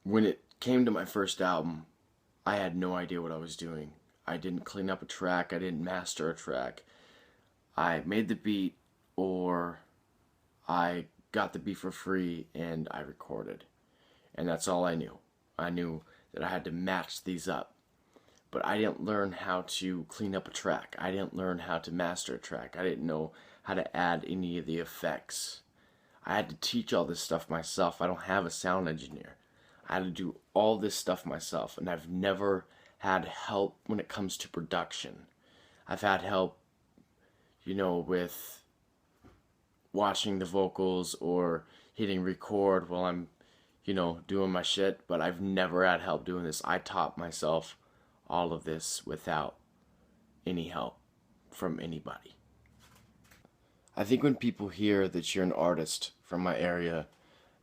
When it came to my first album, I had no idea what I was doing. I didn't clean up a track, I didn't master a track. I made the beat, or I got the beat for free and I recorded. And that's all I knew. I knew that I had to match these up. But I didn't learn how to clean up a track. I didn't learn how to master a track. I didn't know how to add any of the effects. I had to teach all this stuff myself. I don't have a sound engineer. I had to do all this stuff myself, and I've never had help when it comes to production. I've had help, with watching the vocals or hitting record while I'm, doing my shit, but I've never had help doing this. I taught myself all of this without any help from anybody. I think when people hear that you're an artist from my area,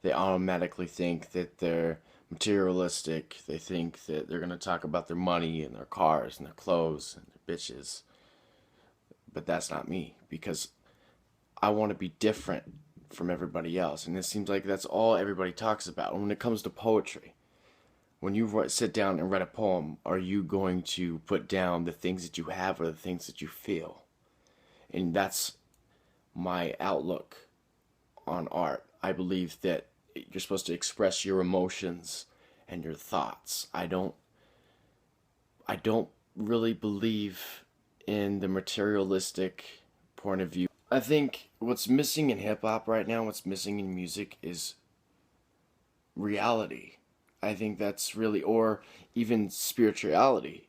they automatically think that they're materialistic. They think that they're going to talk about their money and their cars and their clothes and their bitches. But that's not me, because I want to be different from everybody else. And it seems like that's all everybody talks about. When it comes to poetry, when you sit down and write a poem, are you going to put down the things that you have or the things that you feel? And that's my outlook on art. I believe that you're supposed to express your emotions and your thoughts. I don't really believe in the materialistic point of view. I think what's missing in hip hop right now, what's missing in music is reality. I think that's really, or even spirituality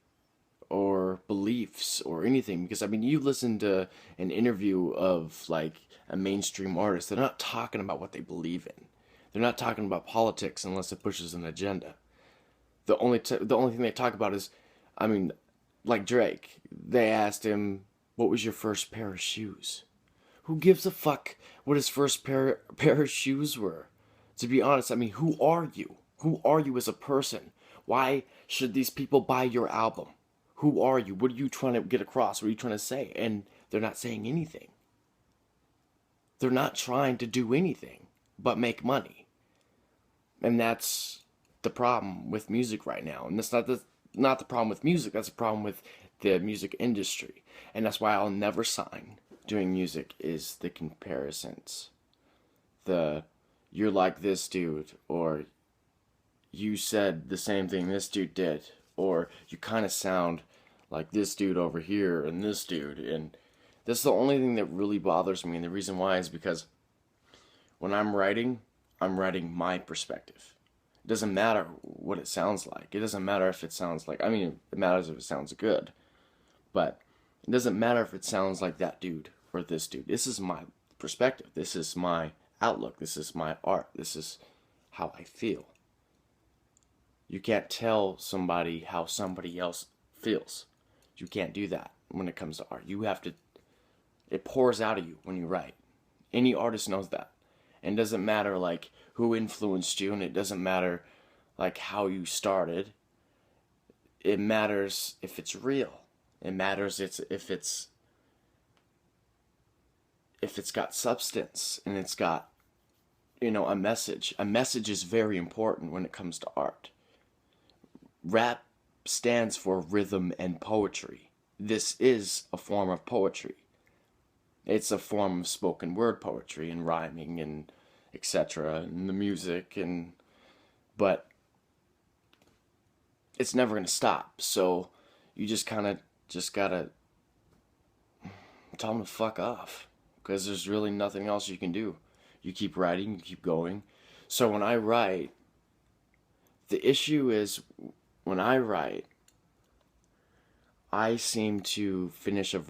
or beliefs or anything. Because I mean, you listen to an interview of like a mainstream artist, they're not talking about what they believe in. They're not talking about politics unless it pushes an agenda. The only thing they talk about is, I mean, like Drake. They asked him, "What was your first pair of shoes?" Who gives a fuck what his first pair of shoes were? To be honest, I mean, who are you? Who are you as a person? Why should these people buy your album? Who are you? What are you trying to get across? What are you trying to say? And they're not saying anything. They're not trying to do anything but make money. And that's the problem with music right now. And that's not the problem with music. That's the problem with the music industry. And that's why I'll never sign doing music, is the comparisons. The "you're like this dude," or "you said the same thing this dude did," or "you kind of sound like this dude over here and this dude." And that's the only thing that really bothers me. And the reason why is because when I'm writing my perspective. It doesn't matter what it sounds like. It doesn't matter if it sounds like, I mean, it matters if it sounds good. But it doesn't matter if it sounds like that dude or this dude. This is my perspective. This is my outlook. This is my art. This is how I feel. You can't tell somebody how somebody else feels. You can't do that when it comes to art. You have to, it pours out of you when you write. Any artist knows that. And it doesn't matter like who influenced you, and it doesn't matter like how you started. It matters if it's real. It matters if it's got substance and it's got, a message. A message is very important when it comes to art. Rap stands for rhythm and poetry. This is a form of poetry. It's a form of spoken word poetry and rhyming and etc. and the music, and but it's never gonna stop. So you just kind of just gotta tell them to fuck off, because there's really nothing else you can do. You keep writing, you keep going. So when I write, the issue is when I write, I seem to finish a verse